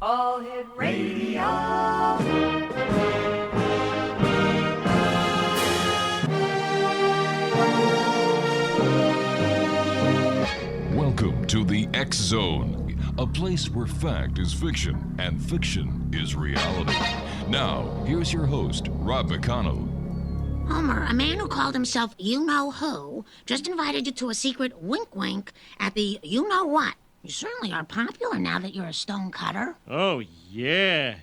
All Hit Radio. Welcome to the X Zone, a place where fact is fiction and fiction is reality. Now, here's your host, Rob McConnell. Homer, a man who called himself you-know-who just invited you to a secret wink-wink at the you-know-what. You certainly are popular now that you're a stonecutter. Oh, yeah.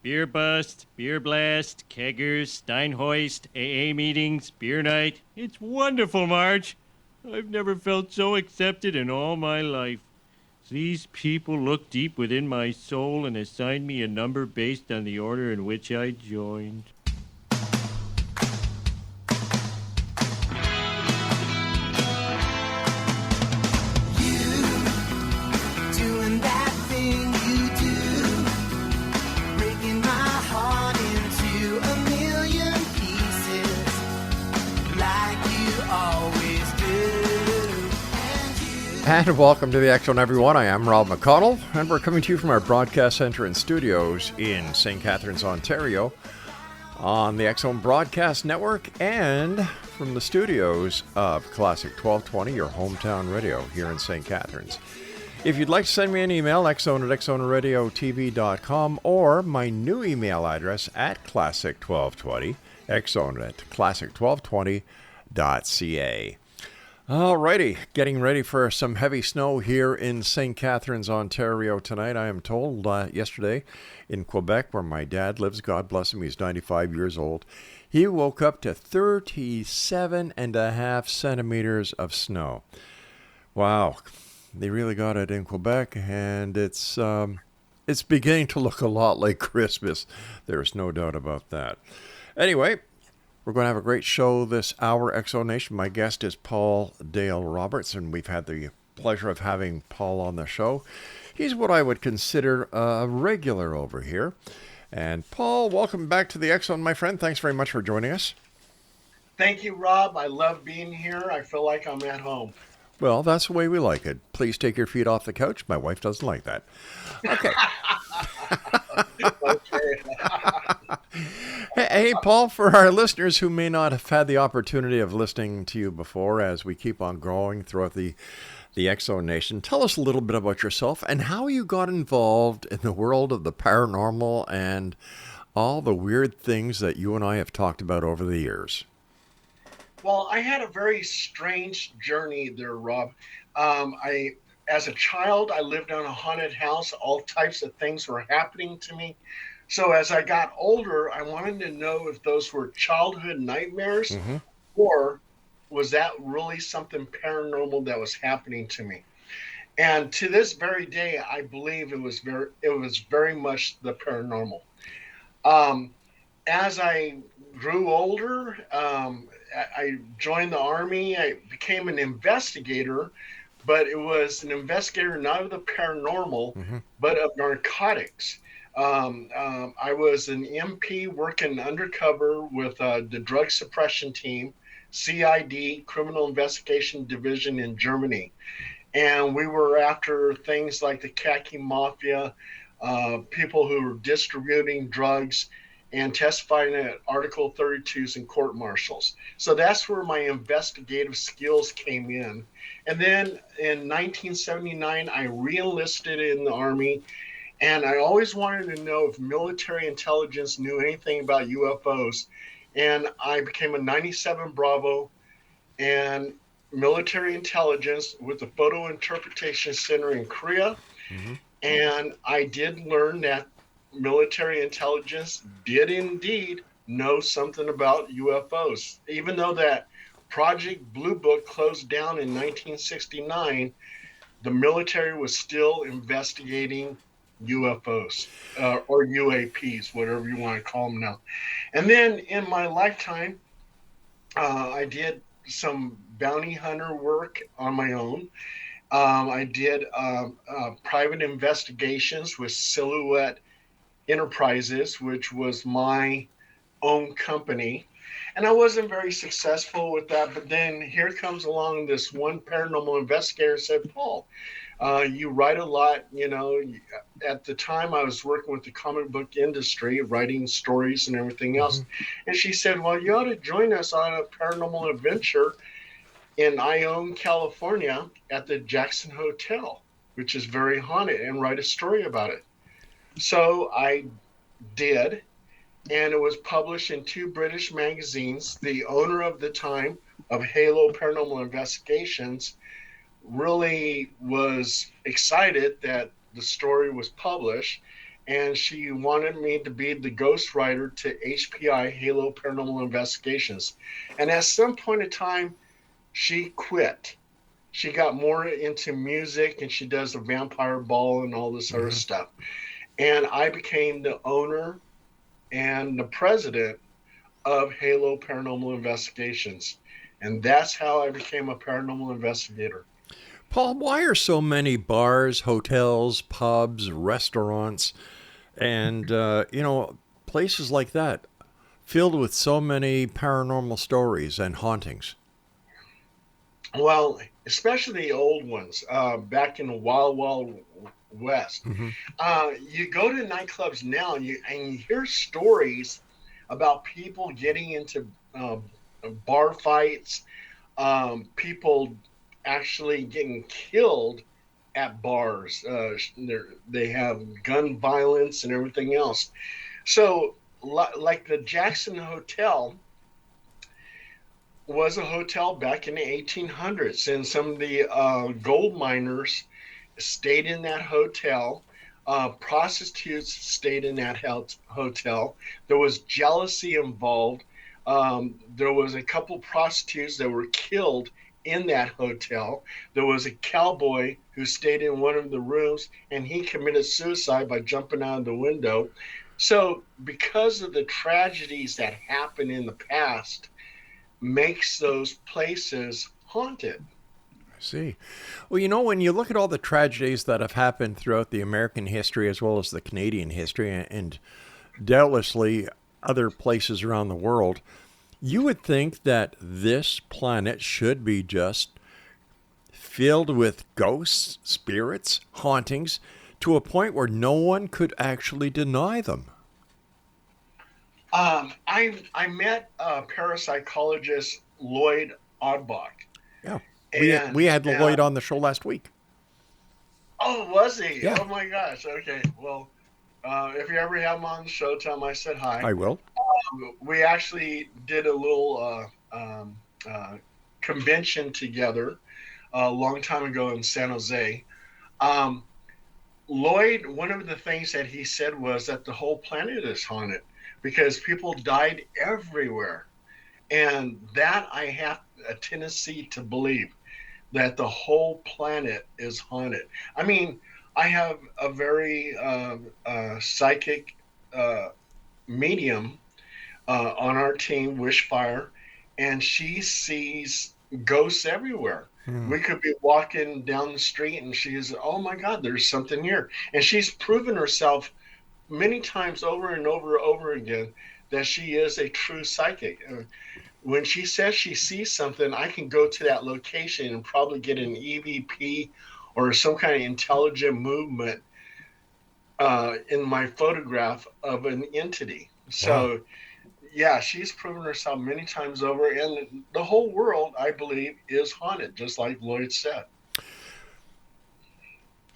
Beer bust, beer blast, keggers, Steinhoist, AA meetings, beer night. It's wonderful, Marge. I've never felt so accepted in all my life. These people look deep within my soul and assign me a number based on the order in which I joined. And welcome to the X Zone, everyone. I am Rob McConnell, and we're coming to you from our broadcast center and studios in St. Catharines, Ontario, on the X Zone Broadcast Network, and from the studios of Classic 1220, your hometown radio here in St. Catharines. If you'd like to send me an email, xzone@xzoneradiotv.com, or my new email address at classic1220, xzone@classic1220.ca. Alrighty, getting ready for some heavy snow here in St. Catharines, Ontario tonight. I am told yesterday in Quebec, where my dad lives, God bless him, he's 95 years old, he woke up to 37.5 centimeters of snow. Wow, they really got it in Quebec, and it's beginning to look a lot like Christmas. There's no doubt about that. Anyway, we're going to have a great show this hour, Exonation. My guest is Paul Dale Roberts, and we've had the pleasure of having Paul on the show. He's what I would consider a regular over here. And Paul, welcome back to the Exxon, my friend. Thanks very much for joining us. Thank you, Rob. I love being here. I feel like I'm at home. Well, that's the way we like it. Please take your feet off the couch. My wife doesn't like that. Okay. Hey, Paul, for our listeners who may not have had the opportunity of listening to you before, as we keep on growing throughout the X-Zone Nation, tell us a little bit about yourself and how you got involved in the world of the paranormal and all the weird things that you and I have talked about over the years. Well, I had a very strange journey there, Rob. As a child, I lived in a haunted house. All types of things were happening to me. So as I got older, I wanted to know if those were childhood nightmares or was that really something paranormal that was happening to me? And to this very day, I believe it was very much the paranormal. As I grew older, I joined the Army. I became an investigator, but it was an investigator not of the paranormal, but of narcotics. I was an MP working undercover with the drug suppression team, CID, Criminal Investigation Division in Germany. And we were after things like the khaki mafia, people who were distributing drugs and testifying at Article 32s and court martials. So that's where my investigative skills came in. And then in 1979, I re-enlisted in the Army. And I always wanted to know if military intelligence knew anything about UFOs. And I became a 97 Bravo and military intelligence with the Photo Interpretation Center in Korea. And I did learn that military intelligence did indeed know something about UFOs. Even though that Project Blue Book closed down in 1969, the military was still investigating UFOs or UAPs, whatever you want to call them now. And then in my lifetime, I did some bounty hunter work on my own. I did private investigations with Silhouette Enterprises, which was my own company. And I wasn't very successful with that. But then here comes along this one paranormal investigator and said, Paul, you write a lot. At the time I was working with the comic book industry, writing stories and everything else. And she said, well, you ought to join us on a paranormal adventure in Ione, California at the Jackson Hotel, which is very haunted, and write a story about it. So I did, and it was published in 2 British magazines. The owner of the time of Halo Paranormal Investigations really was excited that the story was published, and she wanted me to be the ghostwriter to HPI, Halo Paranormal Investigations. And at some point in time, she quit. She got more into music, and she does the vampire ball and all this other stuff. And I became the owner and the president of Halo Paranormal Investigations. And that's how I became a paranormal investigator. Paul, why are so many bars, hotels, pubs, restaurants, and, places like that filled with so many paranormal stories and hauntings? Well, especially the old ones, back in the Wild Wild West. You go to nightclubs now, and you hear stories about people getting into bar fights, people actually getting killed at bars. They have gun violence and everything else. So, like the Jackson Hotel was a hotel back in the 1800s, and some of the gold miners stayed in that hotel. Prostitutes stayed in that hotel. There was jealousy involved. There was a couple prostitutes that were killed in that hotel. There was a cowboy who stayed in one of the rooms, and he committed suicide by jumping out of the window. So because of the tragedies that happened in the past, makes those places haunted. I see. Well, when you look at all the tragedies that have happened throughout the American history as well as the Canadian history and doubtlessly other places around the world, you would think that this planet should be just filled with ghosts, spirits, hauntings, to a point where no one could actually deny them. I met parapsychologist Lloyd Oddbach. Yeah, And, we had Lloyd on the show last week. Oh, was he? Yeah. Oh my gosh. Okay. Well, if you ever have him on the show, tell him I said hi. I will. We actually did a little convention together a long time ago in San Jose. Lloyd, one of the things that he said was that the whole planet is haunted because people died everywhere. And that I have a tendency to believe, that the whole planet is haunted. I mean, I have a very psychic medium on our team, Wishfire, and she sees ghosts everywhere. We could be walking down the street and she's, oh my God, there's something here. And she's proven herself many times over and over again that she is a true psychic. When she says she sees something, I can go to that location and probably get an EVP or some kind of intelligent movement in my photograph of an entity. So, yeah, she's proven herself many times over, and the whole world, I believe, is haunted, just like Lloyd said.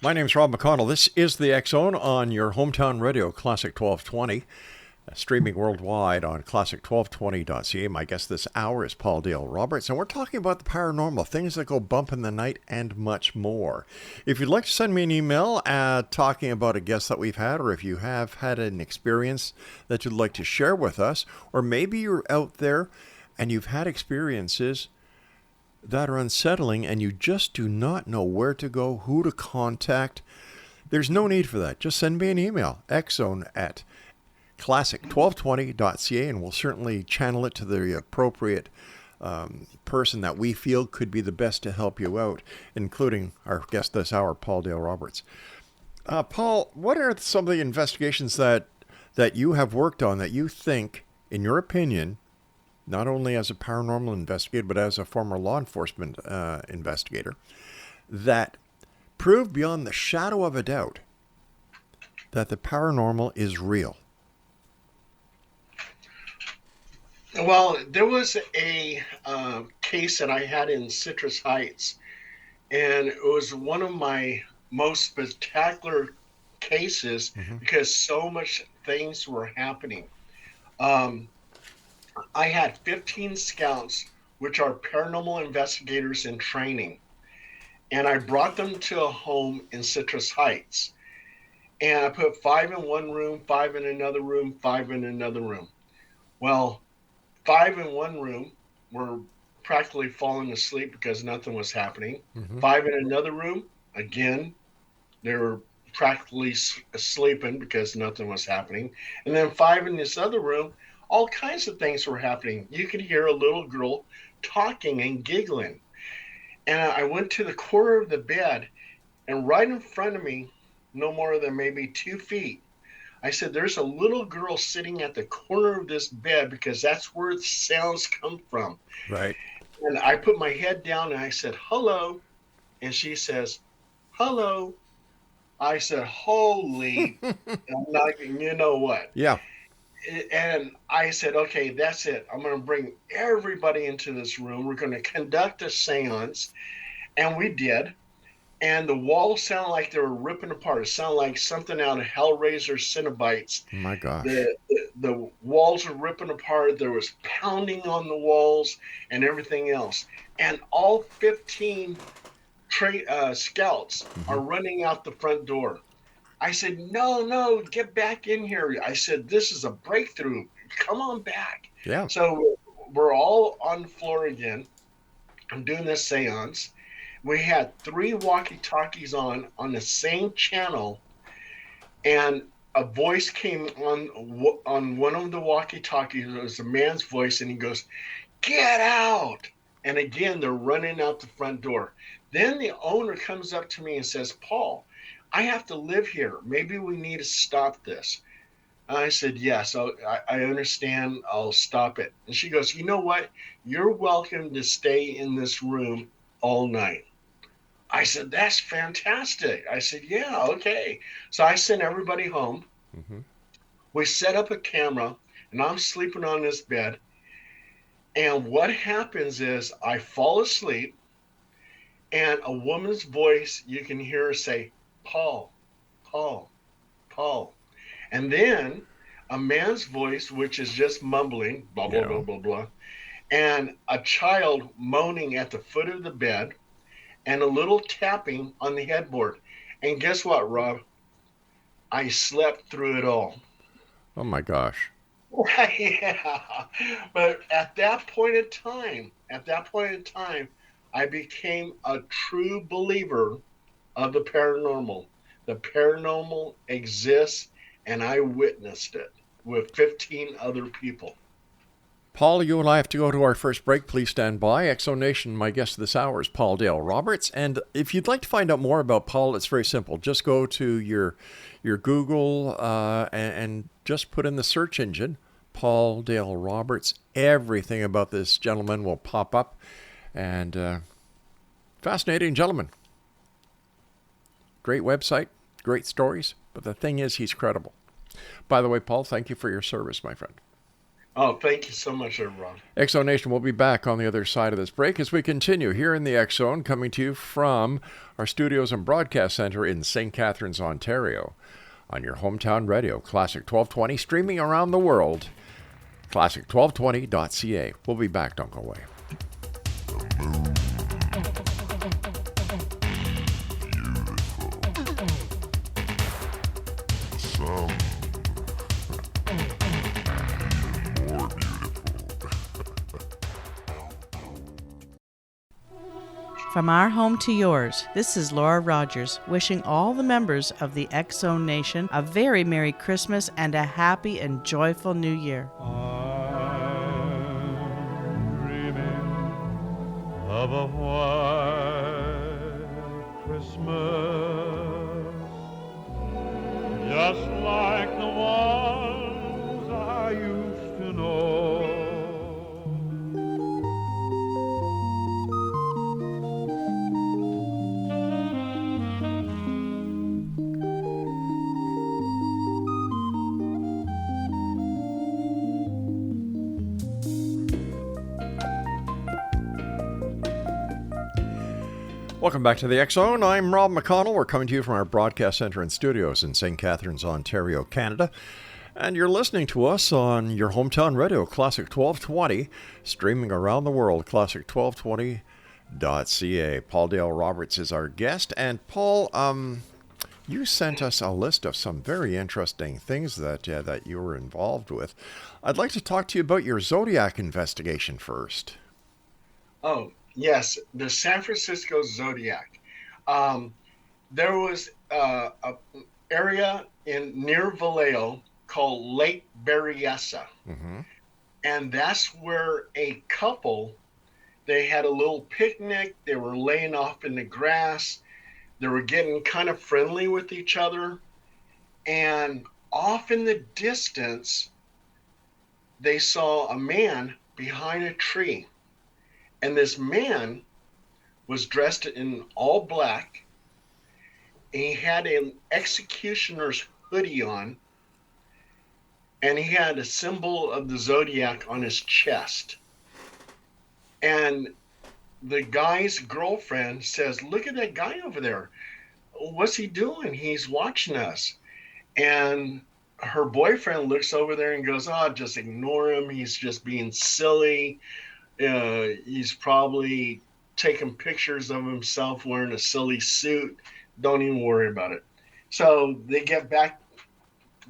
My name's Rob McConnell. This is the X Zone on your hometown radio, Classic 1220. Streaming worldwide on classic1220.ca. My guest this hour is Paul Dale Roberts, and we're talking about the paranormal, things that go bump in the night, and much more. If you'd like to send me an email talking about a guest that we've had, or if you have had an experience that you'd like to share with us, or maybe you're out there and you've had experiences that are unsettling and you just do not know where to go, who to contact, there's no need for that. Just send me an email, xzone@classic1220.ca, and we'll certainly channel it to the appropriate person that we feel could be the best to help you out, including our guest this hour, Paul Dale Roberts. Paul, what are some of the investigations that you have worked on that you think, in your opinion, not only as a paranormal investigator, but as a former law enforcement investigator, that prove beyond the shadow of a doubt that the paranormal is real? Well, there was a case that I had in Citrus Heights, and it was one of my most spectacular cases because so much things were happening. Um, I had 15 scouts, which are paranormal investigators in training, and I brought them to a home in Citrus Heights. And I put 5 in one room, 5 in another room, 5 in another room. Well, 5 in one room were practically falling asleep because nothing was happening. 5 in another room, again, they were practically sleeping because nothing was happening. And then 5 in this other room, all kinds of things were happening. You could hear a little girl talking and giggling. And I went to the corner of the bed, and right in front of me, no more than maybe 2 feet, I said, there's a little girl sitting at the corner of this bed because that's where the sounds come from. Right. And I put my head down and I said, hello. And she says, hello. I said, holy, I'm not, you know what? Yeah. And I said, okay, that's it. I'm going to bring everybody into this room. We're going to conduct a seance. And we did. And the walls sounded like they were ripping apart. It sounded like something out of Hellraiser Cenobites. My gosh. The walls were ripping apart. There was pounding on the walls and everything else. And all 15 scouts are running out the front door. I said, no, get back in here. I said, this is a breakthrough. Come on back. Yeah. So we're all on the floor again. I'm doing this seance. We had 3 walkie-talkies on the same channel, and a voice came on one of the walkie-talkies. It was a man's voice, and he goes, get out. And again, they're running out the front door. Then the owner comes up to me and says, Paul, I have to live here. Maybe we need to stop this. And I said, yes, I understand. I'll stop it. And she goes, you know what? You're welcome to stay in this room all night. I said, that's fantastic. I said, yeah, okay. So I sent everybody home. We set up a camera, and I'm sleeping on this bed. And what happens is I fall asleep, and a woman's voice, you can hear her say, Paul, Paul, Paul. And then a man's voice, which is just mumbling, blah, blah, blah, blah, blah. And a child moaning at the foot of the bed, and a little tapping on the headboard. And guess what, Rob? I slept through it all. Oh my gosh. Yeah. But at that point in time, I became a true believer of the paranormal. The paranormal exists, and I witnessed it with 15 other people. Paul, you and I have to go to our first break. Please stand by. Exonation, my guest this hour is Paul Dale Roberts. And if you'd like to find out more about Paul, it's very simple. Just go to your Google and just put in the search engine, Paul Dale Roberts. Everything about this gentleman will pop up. And fascinating gentleman. Great website, great stories. But the thing is, he's credible. By the way, Paul, thank you for your service, my friend. Oh, thank you so much, everyone. Exonation will be back on the other side of this break as we continue here in the X Zone, coming to you from our studios and broadcast center in St. Catharines, Ontario, on your hometown radio, Classic 1220, streaming around the world, classic1220.ca. We'll be back. Don't go away. From our home to yours, this is Laura Rogers, wishing all the members of the X Zone Nation a very Merry Christmas and a happy and joyful New Year. I'm dreaming of a white Christmas, just like the ones I used to know. Welcome back to the X Zone. I'm Rob McConnell. We're coming to you from our broadcast center and studios in St. Catharines, Ontario, Canada. And you're listening to us on your hometown radio, Classic 1220, streaming around the world, classic1220.ca. Paul Dale Roberts is our guest. And Paul, you sent us a list of some very interesting things that you were involved with. I'd like to talk to you about your Zodiac investigation first. Oh, yes, the San Francisco Zodiac. There was an area near Vallejo called Lake Berryessa. Mm-hmm. And that's where a couple, they had a little picnic. They were laying off in the grass. They were getting kind of friendly with each other. And off in the distance, they saw a man behind a tree. And this man was dressed in all black. And he had an executioner's hoodie on. And he had a symbol of the Zodiac on his chest. And the guy's girlfriend says, "Look at that guy over there. What's he doing? He's watching us." And her boyfriend looks over there and goes, "Oh, just ignore him. He's just being silly. He's probably taking pictures of himself wearing a silly suit. Don't even worry about it." So they get back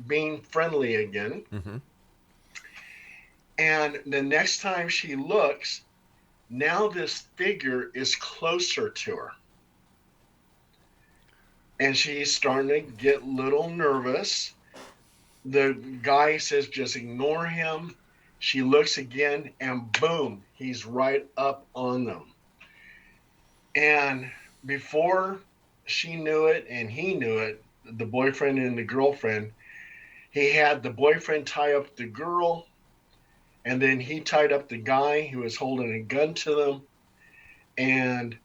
being friendly again. Mm-hmm. And the next time she looks, now this figure is closer to her. And she's starting to get a little nervous. The guy says, "Just ignore him." She looks again, and boom, he's right up on them. And before she knew it and he knew it, the boyfriend and the girlfriend, he had the boyfriend tie up the girl, and then he tied up the guy who was holding a gun to them, and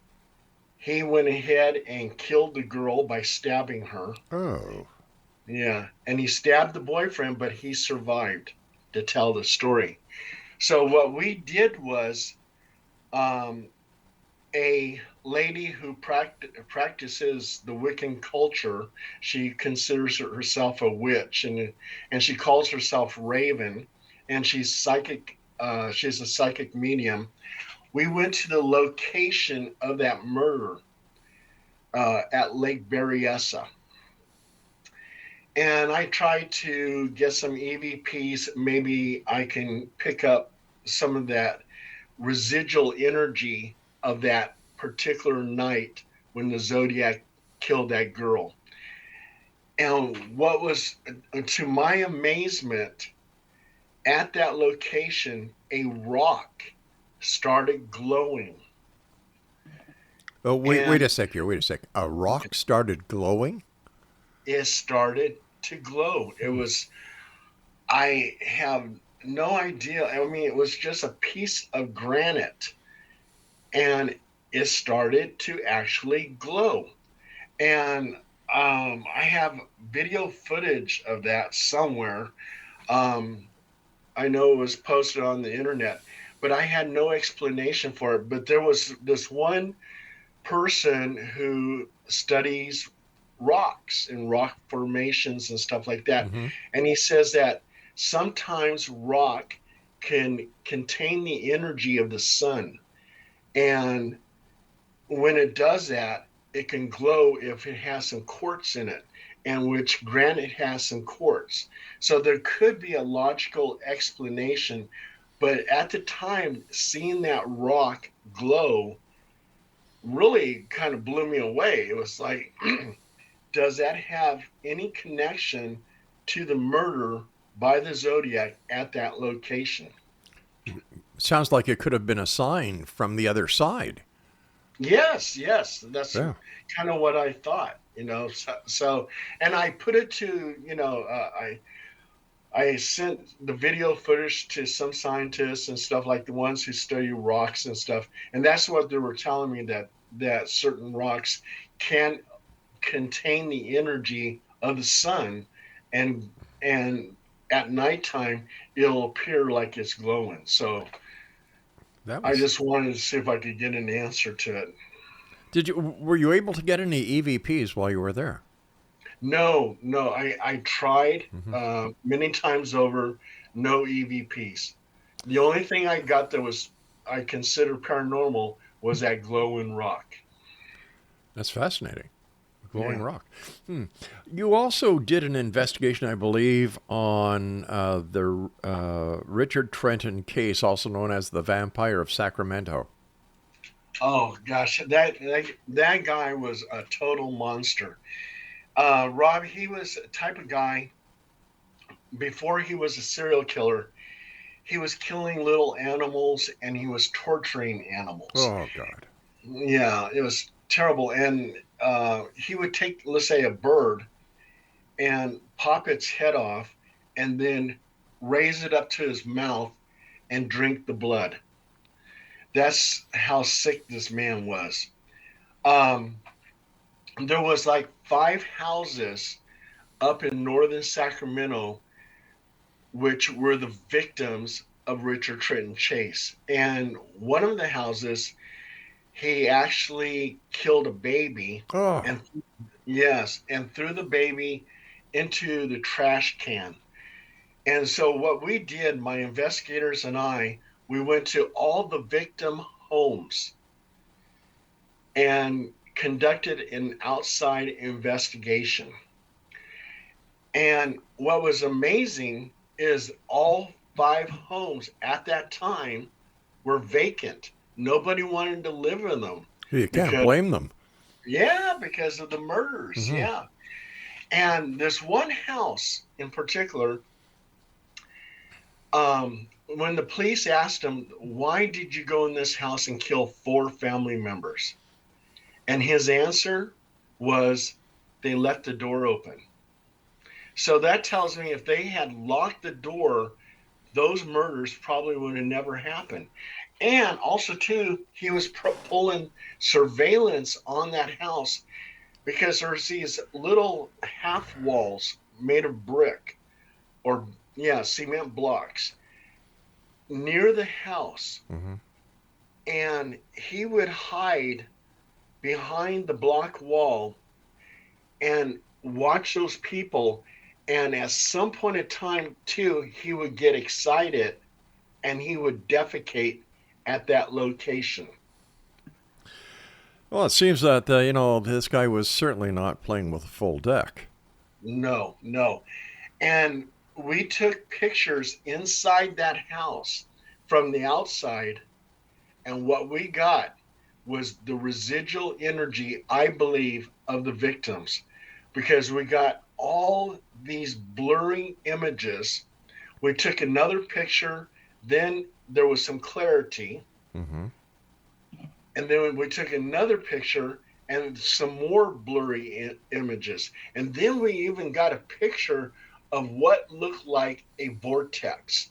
he went ahead and killed the girl by stabbing her. Oh. Yeah, and he stabbed the boyfriend, but he survived to tell the story. So what we did was a lady who practices the Wiccan culture, she considers herself a witch, and she calls herself Raven, and she's psychic. She's a psychic medium. We went to the location of that murder at Lake Berryessa. And I tried to get some EVPs. Maybe I can pick up some of that residual energy of that particular night when the Zodiac killed that girl. And what was, to my amazement, at that location, a rock started glowing. Oh, wait a sec here. Wait a sec. A rock started glowing? It started to glow. It was, I have no idea. I mean, it was just a piece of granite, and it started to actually glow. And I have video footage of that somewhere. I know it was posted on the internet, but I had no explanation for it. But there was this one person who studies rocks and rock formations and stuff like that. Mm-hmm. And he says that sometimes rock can contain the energy of the sun. And when it does that, it can glow if it has some quartz in it, and which granite has some quartz. So there could be a logical explanation, but at the time, seeing that rock glow really kind of blew me away. It was like, does that have any connection to the murder by the Zodiac at that location? Sounds like it could have been a sign from the other side. Yes, that's kind of what I thought, so and I put it to, I sent the video footage to some scientists and stuff, like the ones who study rocks and stuff, and that's what they were telling me, that certain rocks can contain the energy of the sun, and at nighttime it'll appear like it's glowing. So I just wanted to see if I could get an answer to it. Were you able to get any EVPs while you were there? No, no. I tried many times over. No EVPs. The only thing I got that was I considered paranormal was that glowing rock. That's fascinating. Glowing Yeah. rock. You also did an investigation, I believe, on the Richard Trenton case, also known as the Vampire of Sacramento. Oh gosh, that guy was a total monster. Rob, he was a type of guy. Before he was a serial killer, he was killing little animals and he was torturing animals. Oh, God. Yeah, it was terrible. And he would take, let's say, a bird and pop its head off and then raise it up to his mouth and drink the blood. That's how sick this man was. Um, there was like 5 houses up in northern Sacramento, which were the victims of Richard Trenton Chase. And one of the houses, he actually killed a baby Oh, and yes, and threw the baby into the trash can. And so what we did, my investigators and I, we went to all the victim homes and conducted an outside investigation. And what was amazing is all 5 homes at that time were vacant. Nobody wanted to live in them. you can't Because- blame them. Yeah, because of the murders. Yeah. And this one house in particular, when the police asked him, why did you go in this house and kill 4 family members? And his answer was, they left the door open. So that tells me if they had locked the door, those murders probably would have never happened. And also, too, he was pulling surveillance on that house because there's these little half walls made of brick or, cement blocks near the house. And he would hide behind the block wall and watch those people. And at some point in time, too, he would get excited and he would defecate at that location. Well, it seems that, this guy was certainly not playing with a full deck. No, no. And we took pictures inside that house from the outside. And what we got was the residual energy, I believe, of the victims, because we got all these blurry images. We took another picture, then there was some clarity. And then we took another picture and some more blurry images. And then we even got a picture of what looked like a vortex,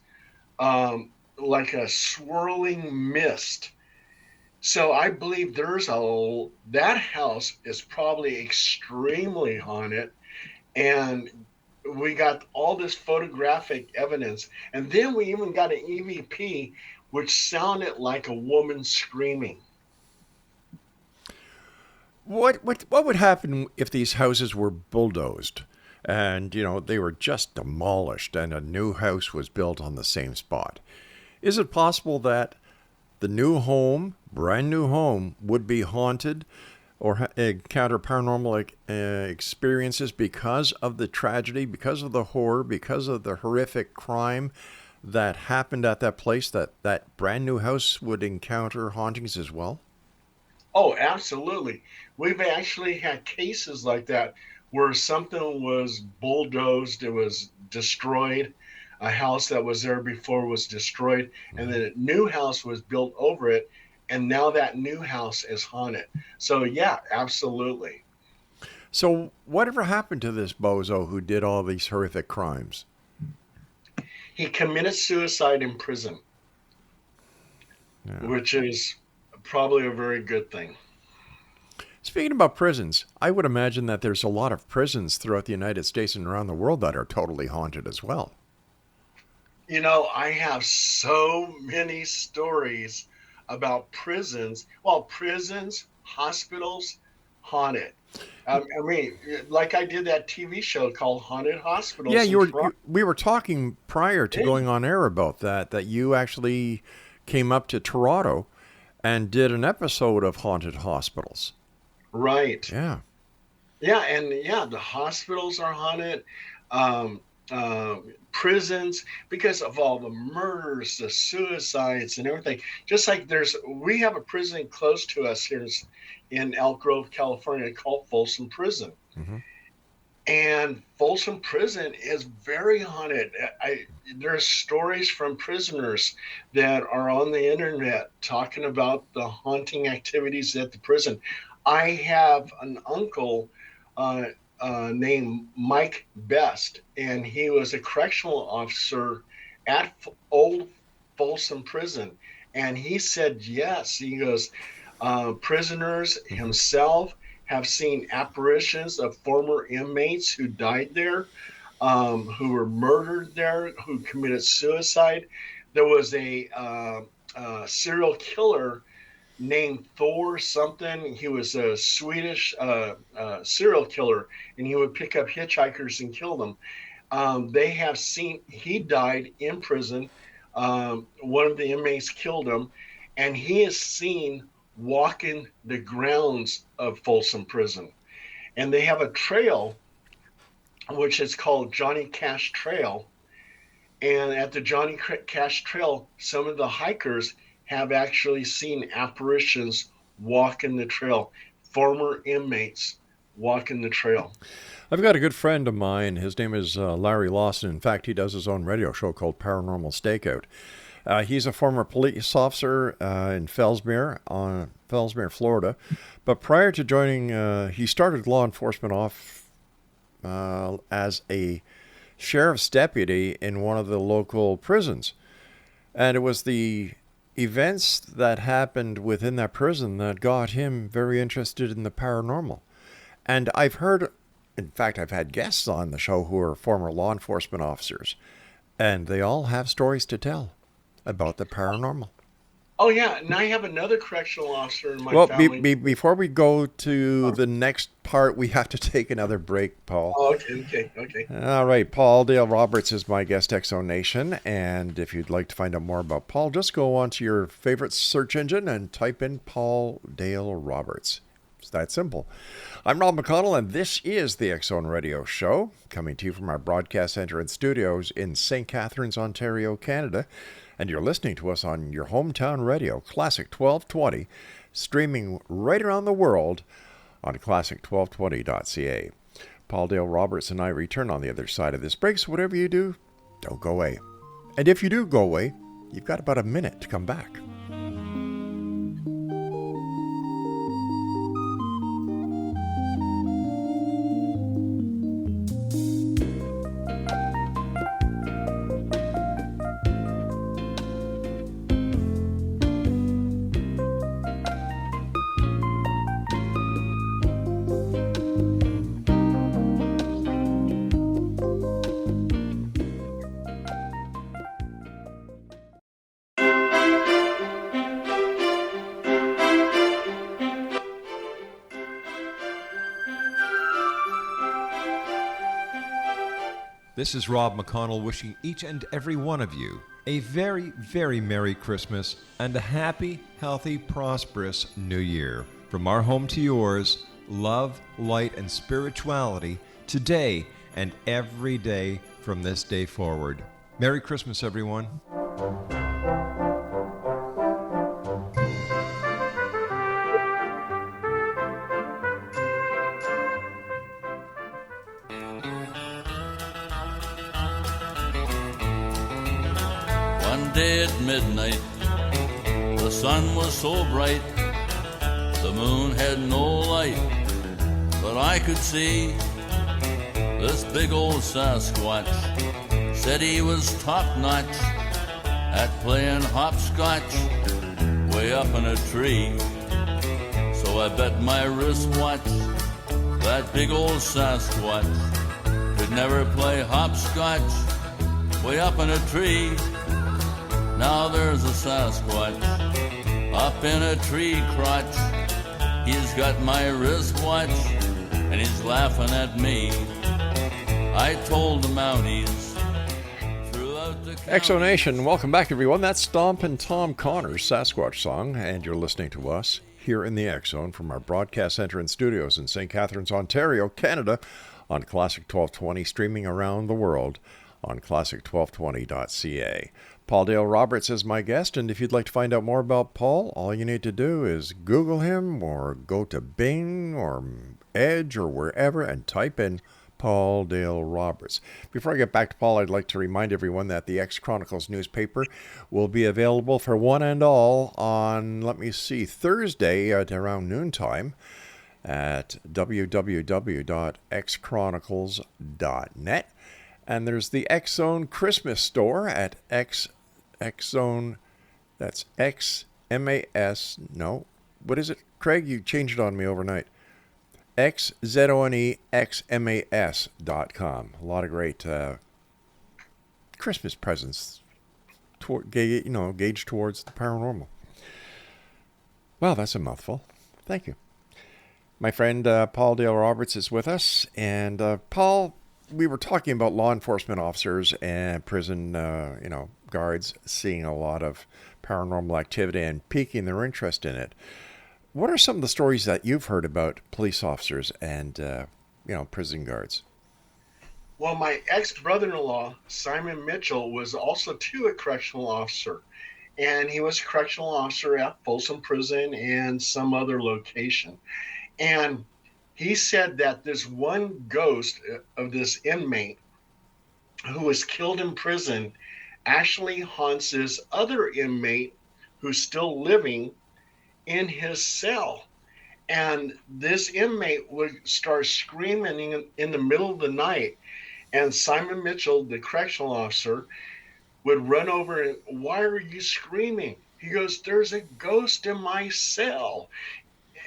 like a swirling mist. So I believe that house is probably extremely haunted. And we got all this photographic evidence. And then we even got an EVP, which sounded like a woman screaming. What would happen if these houses were bulldozed and, they were just demolished and a new house was built on the same spot? Is it possible that the new home, brand new home, would be haunted or encounter paranormal experiences because of the tragedy, because of the horror, because of the horrific crime that happened at that place, that brand new house would encounter hauntings as well? Oh, absolutely. We've actually had cases like that where something was bulldozed, it was destroyed, a house that was there before was destroyed, and then a new house was built over it, and now that new house is haunted. So, yeah, absolutely. So whatever happened to this bozo who did all these horrific crimes? He committed suicide in prison, Yeah. which is probably a very good thing. Speaking about prisons, I would imagine that there's a lot of prisons throughout the United States and around the world that are totally haunted as well. I have so many stories about prisons. Well, prisons, hospitals haunted. I mean, like I did that TV show called Haunted Hospitals. Yeah, in we were talking prior to going on air about that you actually came up to Toronto and did an episode of haunted hospitals. Right. Yeah. Yeah, and yeah, the hospitals are haunted, prisons, because of all the murders, the suicides, and everything. Just like we have a prison close to us here in Elk Grove, California, called Folsom Prison. Mm-hmm. And Folsom Prison is very haunted. There's stories from prisoners that are on the internet talking about the haunting activities at the prison. I have an uncle named Mike Best, and he was a correctional officer at old Folsom Prison. And he said, yes, he goes, prisoners himself have seen apparitions of former inmates who died there, who were murdered there, who committed suicide. There was a serial killer named Thor something. He was a Swedish serial killer, and he would pick up hitchhikers and kill them. They have seen, he died in prison. One of the inmates killed him, and he is seen walking the grounds of Folsom Prison. And they have a trail, which is called Johnny Cash Trail. And at the Johnny Cash Trail, some of the hikers have actually seen apparitions walking the trail, former inmates walking the trail. I've got a good friend of mine. His name is Larry Lawson. In fact, he does his own radio show called Paranormal Stakeout. He's a former police officer in Fellsmere, Florida. But prior to joining, he started law enforcement off as a sheriff's deputy in one of the local prisons. And it was the events that happened within that prison that got him very interested in the paranormal. And I've heard, in fact, I've had guests on the show who are former law enforcement officers, and they all have stories to tell about the paranormal. Oh, yeah. And I have another correctional officer in my family. Well, before we go to the next part, we have to take another break, Paul. Oh, okay. All right. Paul Dale Roberts is my guest, Exo Nation. And if you'd like to find out more about Paul, just go onto your favorite search engine and type in Paul Dale Roberts. It's that simple. I'm Rob McConnell, and this is the X-Zone Radio Show, coming to you from our broadcast center and studios in St. Catharines, Ontario, Canada. And you're listening to us on your hometown radio, Classic 1220, streaming right around the world on classic1220.ca. Paul Dale Roberts and I return on the other side of this break, so whatever you do, don't go away. And if you do go away, you've got about a minute to come back. This is Rob McConnell wishing each and every one of you a very, very Merry Christmas and a happy, healthy, prosperous New Year. From our home to yours, love, light, and spirituality today and every day from this day forward. Merry Christmas, everyone. Day at midnight, the sun was so bright, the moon had no light, but I could see this big old Sasquatch. Said he was top-notch at playing hopscotch way up in a tree. So I bet my wristwatch that big old Sasquatch could never play hopscotch way up in a tree. Now there's a Sasquatch up in a tree crotch He's got my wristwatch and he's laughing at me. I told the Mounties throughout the Exonation, welcome back everyone. That's Stomp and Tom Connor's Sasquatch song, and you're listening to us here in the X Zone from our broadcast center and studios in St. Catharines, Ontario, Canada, on Classic 1220, streaming around the world on classic1220.ca. Paul Dale Roberts is my guest, and if you'd like to find out more about Paul, all you need to do is Google him or go to Bing or Edge or wherever and type in Paul Dale Roberts. Before I get back to Paul, I'd like to remind everyone that the X Chronicles newspaper will be available for one and all on, Thursday at around noontime at www.xchronicles.net. And there's the X Zone Christmas store at X-Zone, that's X-M-A-S, no, what is it? Craig, you changed it on me overnight. XZONEXMAS.com. A lot of great Christmas presents, gauged towards the paranormal. Wow, that's a mouthful. Thank you. My friend Paul Dale Roberts is with us, and Paul, we were talking about law enforcement officers and prison, guards seeing a lot of paranormal activity and piquing their interest in it. What are some of the stories that you've heard about police officers and, prison guards? Well, my ex-brother-in-law, Simon Mitchell, was also too a correctional officer. And he was a correctional officer at Folsom Prison and some other location. And he said that this one ghost of this inmate who was killed in prison actually haunts this other inmate who's still living in his cell. And this inmate would start screaming in the middle of the night. And Simon Mitchell, the correctional officer, would run over and, "Why are you screaming?" He goes, "There's a ghost in my cell.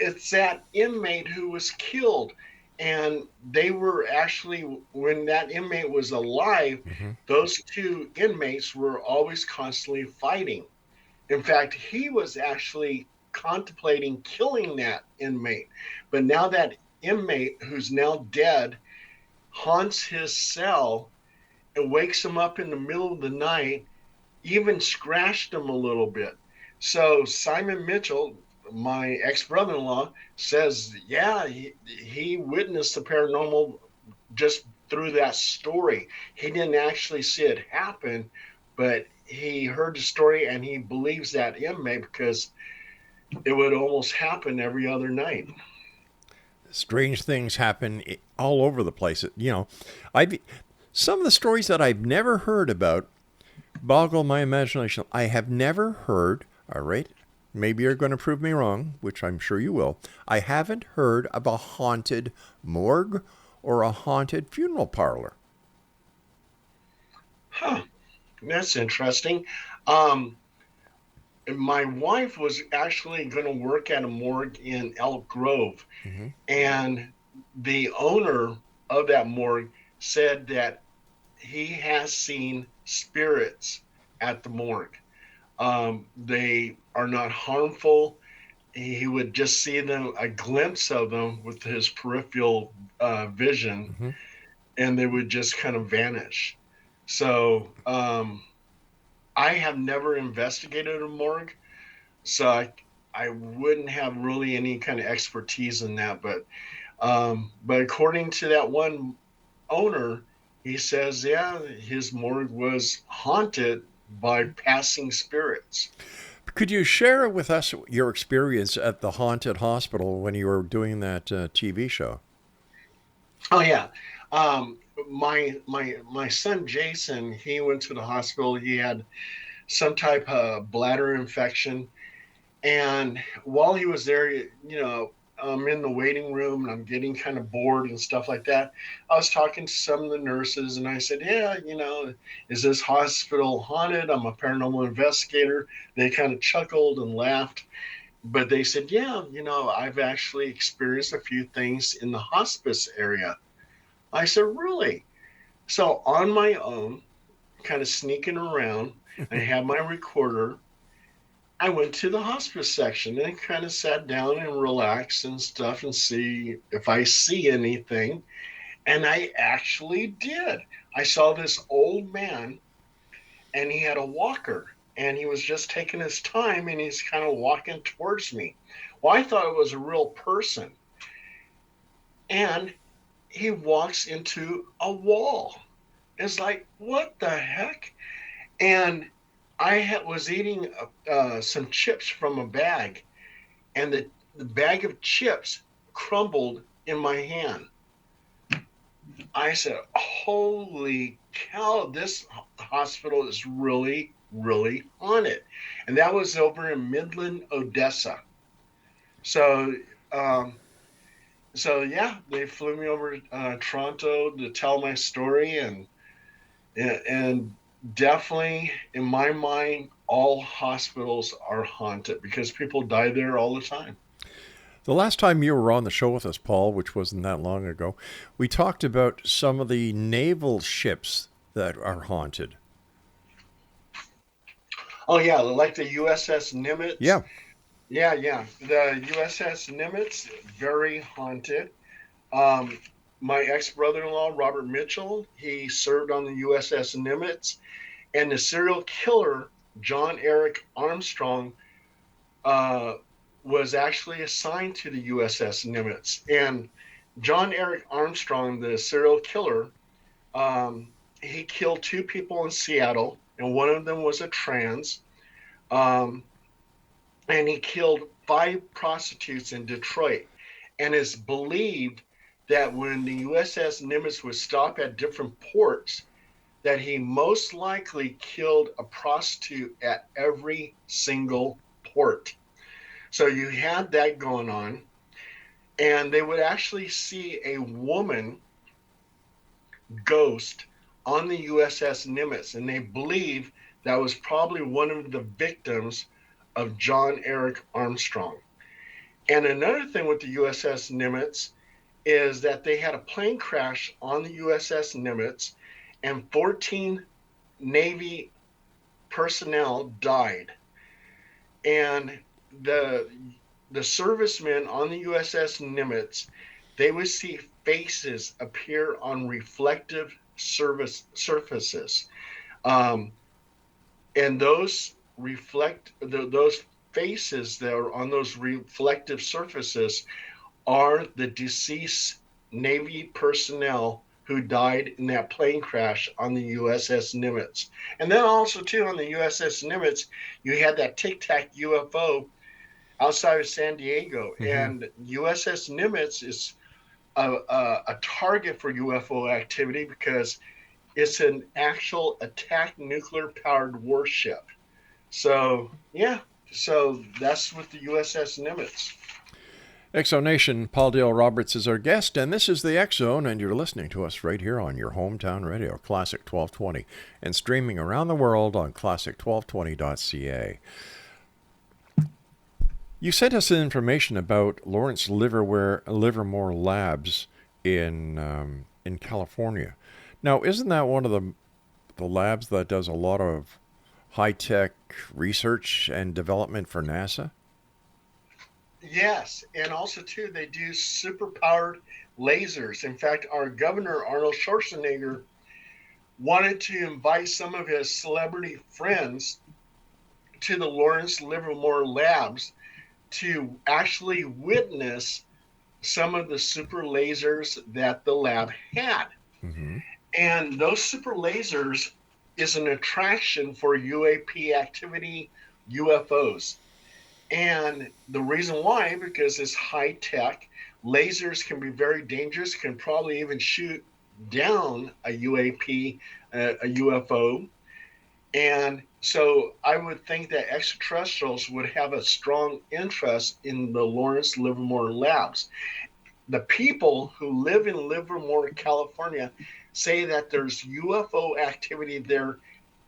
It's that inmate who was killed." And they were actually, when that inmate was alive, those two inmates were always constantly fighting. In fact, he was actually contemplating killing that inmate. But now that inmate, who's now dead, haunts his cell and wakes him up in the middle of the night, even scratched him a little bit. So Simon Mitchell, my ex-brother-in-law, says, yeah, he witnessed the paranormal just through that story. He didn't actually see it happen, but he heard the story and he believes that inmate because it would almost happen every other night. Strange things happen all over the place. Some of the stories that I've never heard about boggle my imagination. I have never heard, all right, maybe you're going to prove me wrong, which I'm sure you will. I haven't heard of a haunted morgue or a haunted funeral parlor. Huh. That's interesting. My wife was actually going to work at a morgue in Elk Grove. And the owner of that morgue said that he has seen spirits at the morgue. They are not harmful. He would just see them, a glimpse of them with his peripheral vision, and they would just kind of vanish. So I have never investigated a morgue, so I wouldn't have really any kind of expertise in that. But according to that one owner, he says, yeah, his morgue was haunted by passing spirits. Could you share with us your experience at the haunted hospital when you were doing that TV show? Oh, yeah. My son, Jason, he went to the hospital. He had some type of bladder infection. And while he was there, I'm in the waiting room and I'm getting kind of bored and stuff like that. I was talking to some of the nurses and I said, yeah, is this hospital haunted? I'm a paranormal investigator. They kind of chuckled and laughed, but they said, yeah, I've actually experienced a few things in the hospice area. I said, really? So on my own, kind of sneaking around, I had my recorder I went to the hospice section and kind of sat down and relaxed and stuff and see if I see anything. And I actually did. I saw this old man and he had a walker and he was just taking his time and he's kind of walking towards me. Well, I thought it was a real person. And he walks into a wall. It's like, what the heck? And was eating some chips from a bag, and the bag of chips crumbled in my hand. I said, holy cow, this hospital is really, really haunted. And that was over in Midland, Odessa. So, yeah, they flew me over to Toronto to tell my story, and definitely, in my mind, all hospitals are haunted because people die there all the time. The last time you were on the show with us, Paul, which wasn't that long ago, we talked about some of the naval ships that are haunted. Oh, yeah, like the USS Nimitz. Yeah. Yeah. The USS Nimitz, very haunted. My ex-brother-in-law, Robert Mitchell, he served on the USS Nimitz. And the serial killer, John Eric Armstrong, was actually assigned to the USS Nimitz. And John Eric Armstrong, the serial killer, he killed 2 people in Seattle, and one of them was a trans. And he killed 5 prostitutes in Detroit. And it's believed that when the USS Nimitz would stop at different ports, that he most likely killed a prostitute at every single port. So you had that going on, and they would actually see a woman ghost on the USS Nimitz, and they believe that was probably one of the victims of John Eric Armstrong. And another thing with the USS Nimitz is that they had a plane crash on the USS Nimitz, and 14 Navy personnel died. And the servicemen on the USS Nimitz, they would see faces appear on reflective surfaces. And those those faces that are on those reflective surfaces are the deceased Navy personnel who died in that plane crash on the USS Nimitz. And then also, too, on the USS Nimitz, you had that Tic Tac UFO outside of San Diego. Mm-hmm. And USS Nimitz is a target for UFO activity because it's an actual attack nuclear-powered warship. So, yeah, so that's with the USS Nimitz. Exonation, Paul Dale Roberts is our guest, and this is the X Zone, and you're listening to us right here on your hometown radio, Classic 1220, and streaming around the world on classic1220.ca. You sent us information about Lawrence Livermore Labs in California. Now, isn't that one of the labs that does a lot of high-tech research and development for NASA? Yes, and also, too, they do super-powered lasers. In fact, our governor, Arnold Schwarzenegger, wanted to invite some of his celebrity friends to the Lawrence Livermore Labs to actually witness some of the super lasers that the lab had. Mm-hmm. And those super lasers is an attraction for UAP activity, UFOs. And the reason why, because it's high tech, lasers can be very dangerous, can probably even shoot down a UAP, a UFO. And so I would think that extraterrestrials would have a strong interest in the Lawrence Livermore Labs. The people who live in Livermore, California, say that there's UFO activity there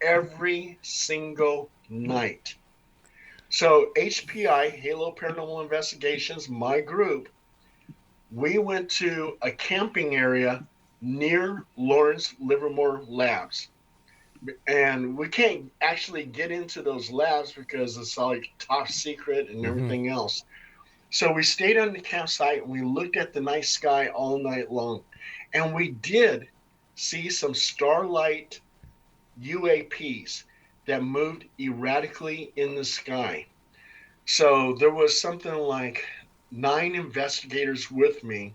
every single night. So HPI, Halo Paranormal Investigations, my group, we went to a camping area near Lawrence Livermore Labs. And we can't actually get into those labs because it's like top secret and everything else. So we stayed on the campsite and we looked at the night sky all night long. And we did see some starlight UAPs that moved erratically in the sky. So there was something like 9 investigators with me,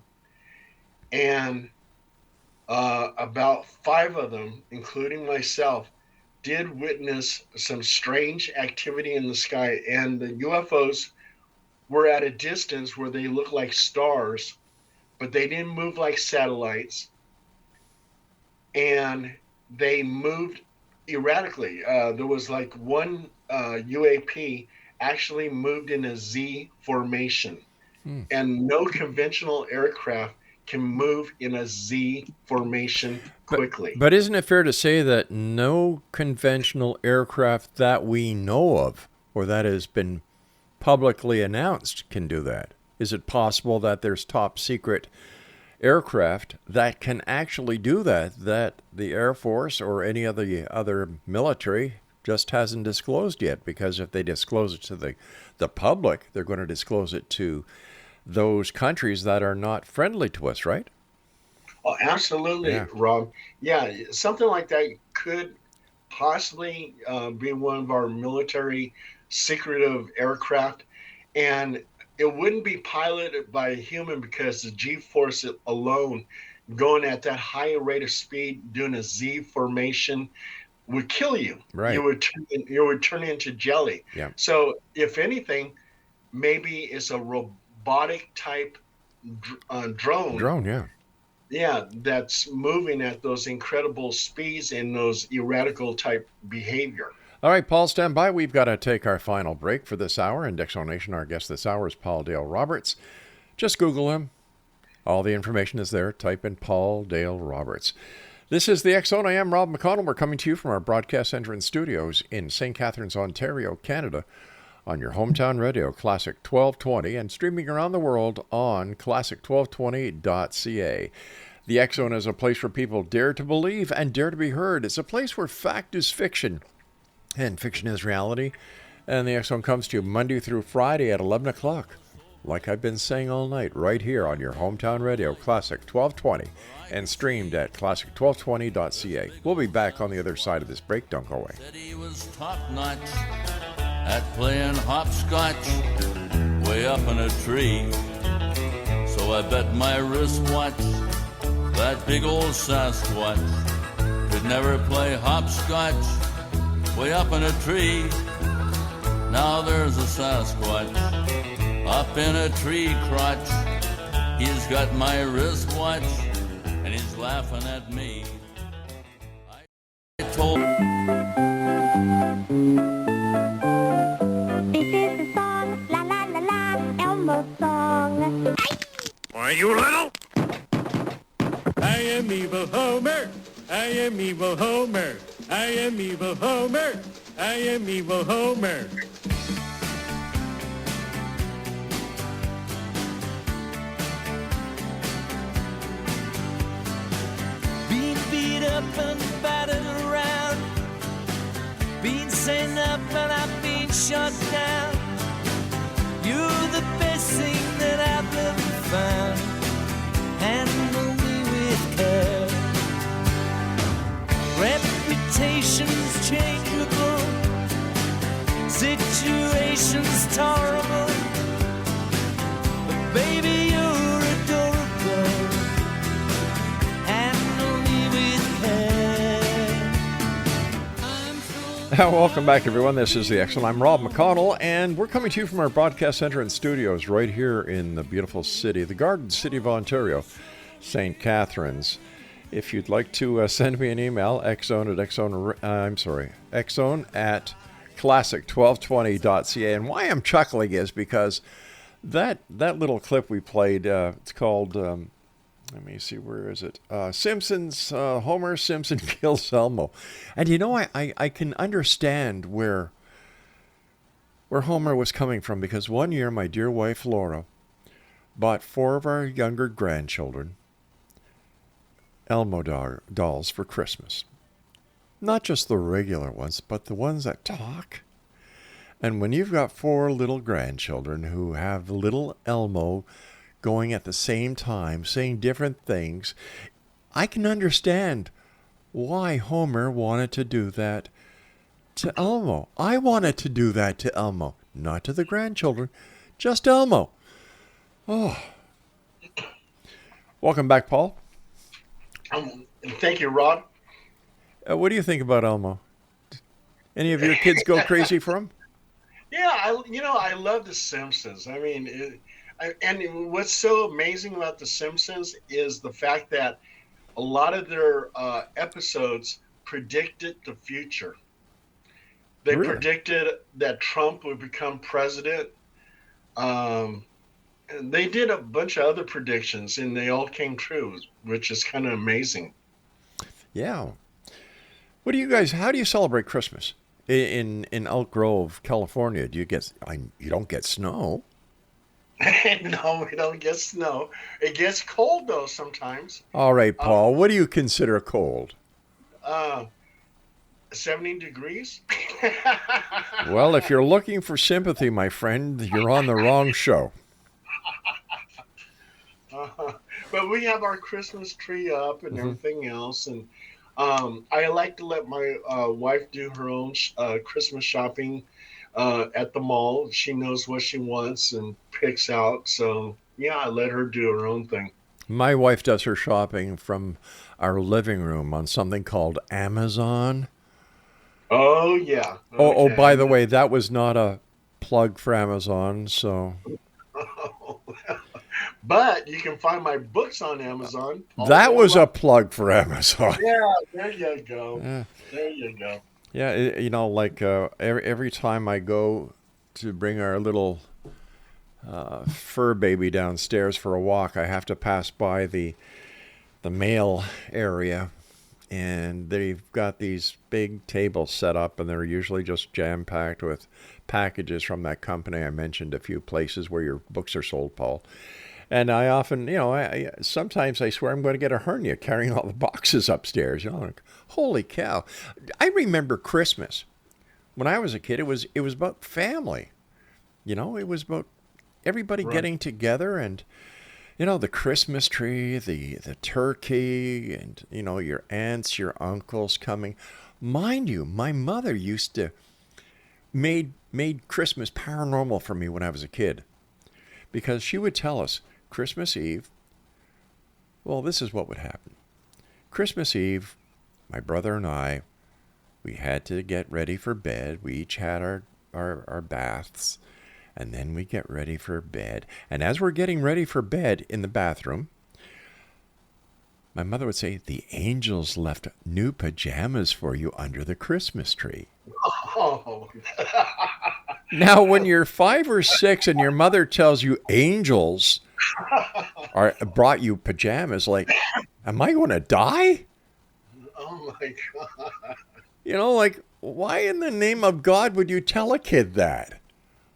and about 5 of them, including myself, did witness some strange activity in the sky. And the UFOs were at a distance where they looked like stars, but they didn't move like satellites. And they moved erratically. There was like one UAP actually moved in a Z formation. And no conventional aircraft can move in a Z formation quickly. But isn't it fair to say that no conventional aircraft that we know of, or that has been publicly announced, can do that? Is it possible that there's top secret aircraft that can actually do that the Air Force or any of the other military just hasn't disclosed yet? Because if they disclose it to the public, they're going to disclose it to those countries that are not friendly to us, right? Oh, absolutely, Yeah. Rob. Yeah, something like that could possibly be one of our military secretive aircraft. And it wouldn't be piloted by a human because the G-force alone, going at that high rate of speed, doing a Z formation, would kill you. Right. You would turn into jelly. Yeah. So if anything, maybe it's a robotic type drone. Drone, yeah. Yeah, that's moving at those incredible speeds and those erratical type behavior. All right, Paul, stand by. We've got to take our final break for this hour. In X Zone Nation, our guest this hour is Paul Dale Roberts. Just Google him. All the information is there. Type in Paul Dale Roberts. This is the X Zone. I am Rob McConnell. We're coming to you from our broadcast center and studios in St. Catharines, Ontario, Canada, on your hometown radio, Classic 1220, and streaming around the world on classic1220.ca. The X Zone is a place where people dare to believe and dare to be heard. It's a place where fact is fiction and fiction is reality. And the X Zone comes to you Monday through Friday at 11 o'clock. Like I've been saying all night, right here on your hometown radio, Classic 1220, and streamed at classic1220.ca. We'll be back on the other side of this break. Don't go away. Said he was top-notch at playing hopscotch way up in a tree. So I bet my wristwatch that big old Sasquatch could never play hopscotch way up in a tree. Now there's a Sasquatch up in a tree crotch. He's got my wristwatch and he's laughing at me. I told This is the song, la la la la, Elmo song. Are you little? I am evil Homer. I am evil Homer. I am evil Homer. I am evil Homer. Being beat up and battered around, being sent up and I've been shot down. You're the best thing that I've ever found. Handle me with care. Reputation's changeable, situation's tolerable, but baby you're adorable. Handle me with care. Welcome back, everyone. This is the X Zone. I'm Rob McConnell, and we're coming to you from our broadcast center and studios right here in the beautiful city, the Garden City of Ontario, St. Catharines. If you'd like to send me an email, xzone at classic1220.ca. And why I'm chuckling is because that little clip we played, it's called, let me see, where is it? Simpsons, Homer Simpson kills Elmo. And you know, I can understand where Homer was coming from, because one year my dear wife Laura bought 4 of our younger grandchildren Elmo dolls for Christmas. Not just the regular ones, but the ones that talk. And when you've got 4 little grandchildren who have little Elmo going at the same time, saying different things, I can understand why Homer wanted to do that to Elmo. I wanted to do that to Elmo, not to the grandchildren, just Elmo. Oh. Welcome back, Paul. Thank you, Rob. What do you think about Elmo? Any of your kids go crazy for him? Yeah, I love The Simpsons. I mean, and what's so amazing about The Simpsons is the fact that a lot of their episodes predicted the future. They Really? predicted that Trump would become president. And they did a bunch of other predictions, and they all came true, which is kind of amazing. Yeah. What do you guys? How do you celebrate Christmas in Elk Grove, California? Do you get? You don't get snow. No, we don't get snow. It gets cold though sometimes. All right, Paul. What do you consider cold? 70 degrees. Well, if you're looking for sympathy, my friend, you're on the wrong show. But we have our Christmas tree up and everything else, and I like to let my wife do her own Christmas shopping at the mall. She knows what she wants and picks out. So, yeah, I let her do her own thing. My wife does her shopping from our living room on something called Amazon. Oh, yeah. Oh, Okay. by the way, that was not a plug for Amazon, so... But you can find my books on Amazon. That was a plug for Amazon. Yeah, there you go. Yeah. There you go. Yeah, like every time I go to bring our little fur baby downstairs for a walk, I have to pass by the mail area, and they've got these big tables set up, and they're usually just jam-packed with packages from that company I mentioned, a few places where your books are sold, Paul. And I often, sometimes I swear I'm going to get a hernia carrying all the boxes upstairs. Like, holy cow! I remember Christmas when I was a kid. It was about family. It was about everybody getting together, and the Christmas tree, the turkey, and your aunts, your uncles coming. Mind you, my mother used to made Christmas paranormal for me when I was a kid, because she would tell us. Christmas Eve, well, this is what would happen. Christmas Eve, my brother and I, we had to get ready for bed. We each had our baths, and then we get ready for bed. And as we're getting ready for bed in the bathroom, my mother would say, the angels left new pajamas for you under the Christmas tree. Oh. Now, when you're 5 or 6 and your mother tells you angels brought you pajamas, like, am I going to die? Oh, my God. Like, why in the name of God would you tell a kid that?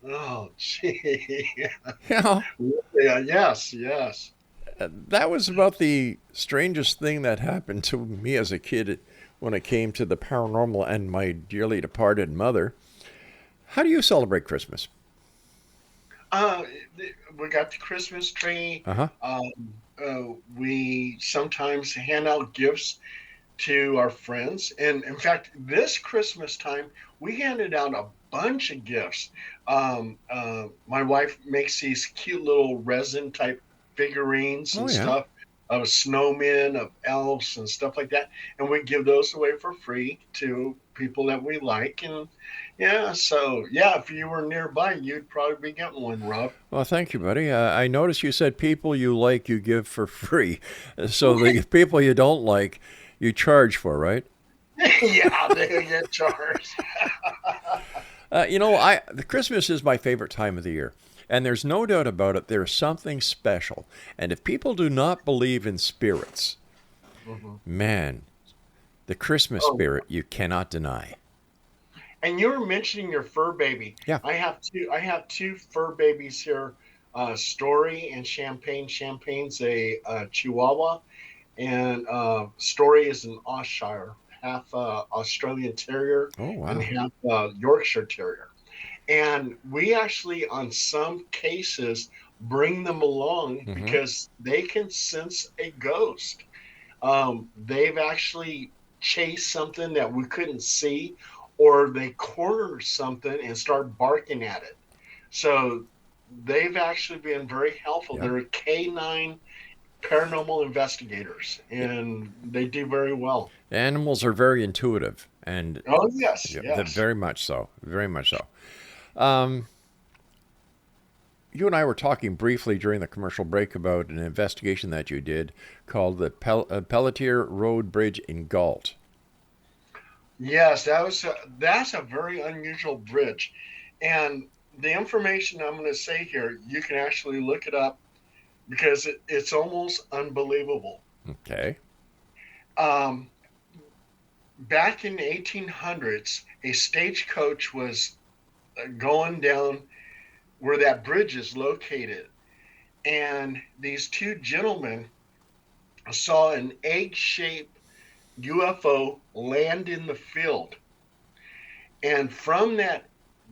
Oh, gee. Yeah, yes. That was about the strangest thing that happened to me as a kid when it came to the paranormal and my dearly departed mother. How do you celebrate Christmas? We got the Christmas tree. Uh-huh. We sometimes hand out gifts to our friends. And in fact, this Christmas time, we handed out a bunch of gifts. My wife makes these cute little resin type figurines and stuff of snowmen, of elves and stuff like that. And we give those away for free to people that we like. And if you were nearby, you'd probably be getting one, Rob. Well, thank you, buddy. I noticed you said people you like you give for free. So the people you don't like, you charge for, right? Yeah, they get charged. The Christmas is my favorite time of the year. And there's no doubt about it, there's something special. And if people do not believe in spirits, man, the Christmas spirit you cannot deny. And you were mentioning your fur baby. Yeah. I have two fur babies here, Story and Champagne. Champagne's a Chihuahua, and Story is an Ayrshire half Australian Terrier, Oh, wow. and half Yorkshire Terrier. And we actually, on some cases, bring them along because they can sense a ghost. They've actually chased something that we couldn't see, or they corner something and start barking at it. So they've actually been very helpful. Yeah. They're canine paranormal investigators, and they do very well. Animals are very intuitive, and Oh, yes, yes. very much so. Very much so. You and I were talking briefly during the commercial break about an investigation that you did called the Pelletier Road Bridge in Galt. Yes, that's a very unusual bridge. And the information I'm going to say here, you can actually look it up because it's almost unbelievable. Okay. Back in the 1800s, a stagecoach was going down where that bridge is located. And these two gentlemen saw an egg-shaped UFO land in the field. And from that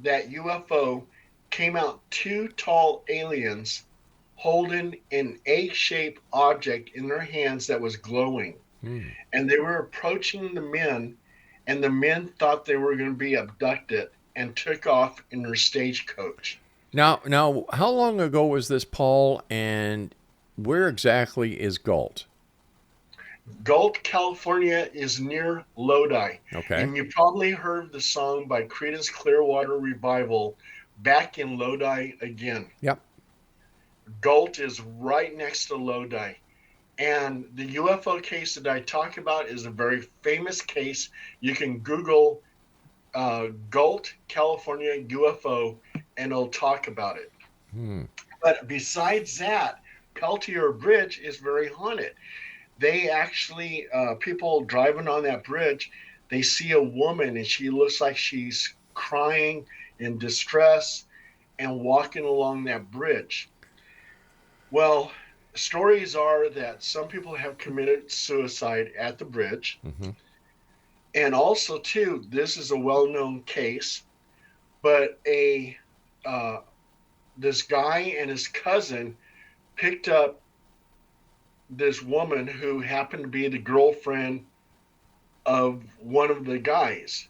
UFO came out two tall aliens holding an egg-shaped object in their hands that was glowing. And they were approaching the men, and the men thought they were going to be abducted and took off in their stagecoach. Now, how long ago was this, Paul, and where exactly is Galt? Galt, California is near Lodi. Okay. And you probably heard the song by Creedence Clearwater Revival, Back in Lodi Again. Yep. Galt is right next to Lodi. And the UFO case that I talk about is a very famous case. You can Google Galt, California UFO, and it'll talk about it. But besides that, Peltier Bridge is very haunted. They actually, people driving on that bridge, they see a woman and she looks like she's crying in distress and walking along that bridge. Well, stories are that some people have committed suicide at the bridge. And also, too, this is a well-known case, but this guy and his cousin picked up this woman who happened to be the girlfriend of one of the guys.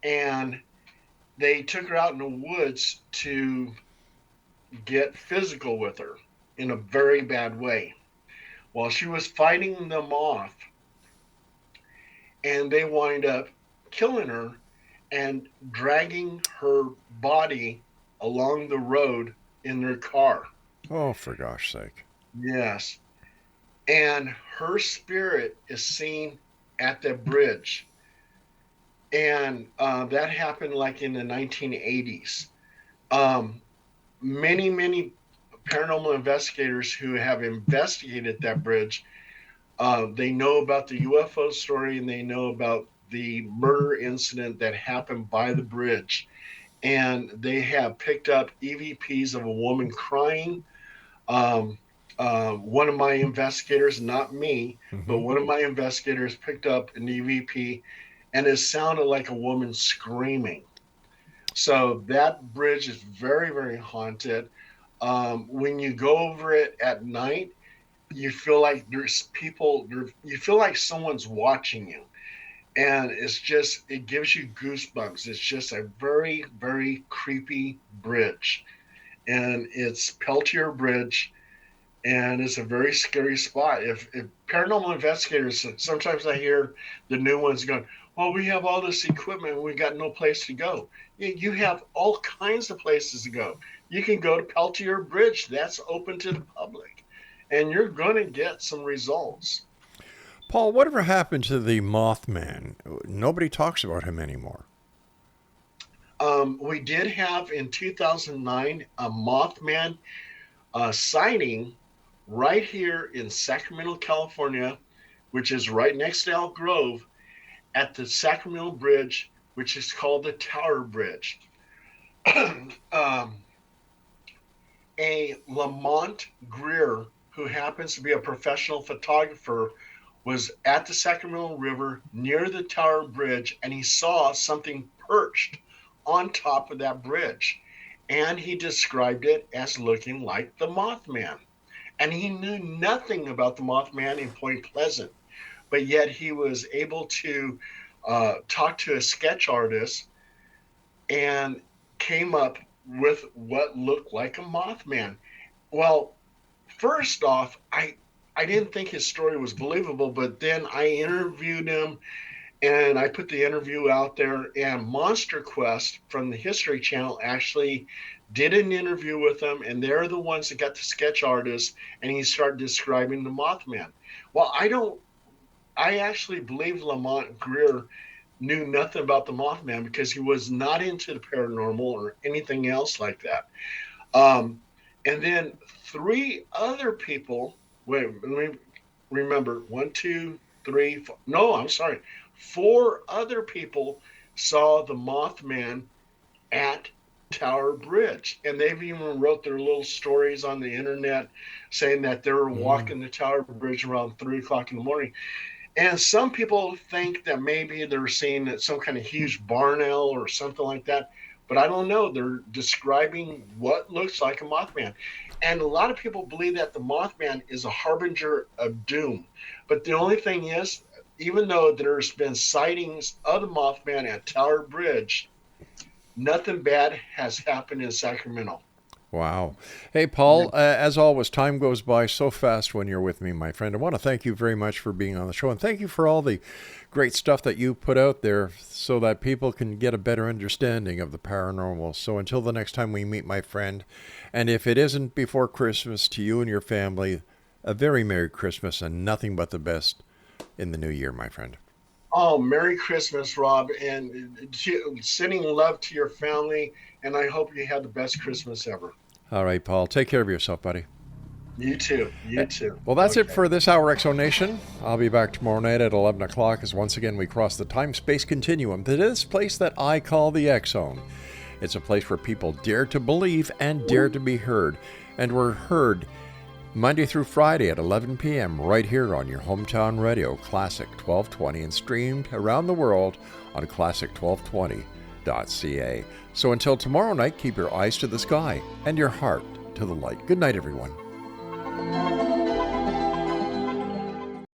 And they took her out in the woods to get physical with her in a very bad way. While she was fighting them off, and they wind up killing her and dragging her body along the road in their car. Oh, for gosh sake. Yes. And her spirit is seen at the bridge. And that happened like in the 1980s. Many paranormal investigators who have investigated that bridge, they know about the UFO story and they know about the murder incident that happened by the bridge. And they have picked up EVPs of a woman crying. One of my investigators, not me, but one of my investigators picked up an EVP and it sounded like a woman screaming. So that bridge is very, very haunted. When you go over it at night, you feel like there's people there, you feel like someone's watching you. And it gives you goosebumps. It's just a very, very creepy bridge. And it's Peltier Bridge, and it's a very scary spot. If paranormal investigators, sometimes I hear the new ones going, well, we have all this equipment and we got no place to go. You have all kinds of places to go. You can go to Peltier Bridge. That's open to the public. And you're going to get some results. Paul, whatever happened to the Mothman? Nobody talks about him anymore. We did have in 2009 a Mothman sighting right here in Sacramento, California, which is right next to Elk Grove, at the Sacramento Bridge, which is called the Tower Bridge. A Lamont Greer, who happens to be a professional photographer, was at the Sacramento River near the Tower Bridge, and he saw something perched on top of that bridge. And he described it as looking like the Mothman. And he knew nothing about the Mothman in Point Pleasant, but yet he was able to talk to a sketch artist and came up with what looked like a Mothman. Well, first off, I didn't think his story was believable, but then I interviewed him and I put the interview out there, and Monster Quest from the History Channel actually did an interview with him, and they're the ones that got the sketch artist, and he started describing the Mothman. Well, I actually believe Lamont Greer knew nothing about the Mothman because he was not into the paranormal or anything else like that. And then 3 other people, wait, let me remember, 1, 2, 3, 4, no, I'm sorry. 4 other people saw the Mothman at Tower Bridge, and they've even wrote their little stories on the internet saying that they were walking the Tower Bridge around 3 o'clock in the morning. And some people think that maybe they're seeing some kind of huge barn owl or something like that, but I don't know. They're describing what looks like a Mothman. And a lot of people believe that the Mothman is a harbinger of doom. But the only thing is, even though there's been sightings of the Mothman at Tower Bridge, nothing bad has happened in Sacramento. Wow. Hey, Paul, as always, time goes by so fast when you're with me, my friend. I want to thank you very much for being on the show, and thank you for all the great stuff that you put out there so that people can get a better understanding of the paranormal. So until the next time we meet, my friend, and if it isn't before Christmas, to you and your family, a very Merry Christmas and nothing but the best in the new year, my friend. Oh, Merry Christmas, Rob, and sending love to your family, and I hope you have the best Christmas ever. All right, Paul. Take care of yourself, buddy. You too. You too. Well, that's it for this hour, Exo Nation. I'll be back tomorrow night at 11 o'clock as once again we cross the time-space continuum to this place that I call the X-Zone. It's a place where people dare to believe and dare to be heard, and we're heard Monday through Friday at 11 p.m. right here on your hometown radio, Classic 1220, and streamed around the world on classic1220.ca. So until tomorrow night, keep your eyes to the sky and your heart to the light. Good night, everyone.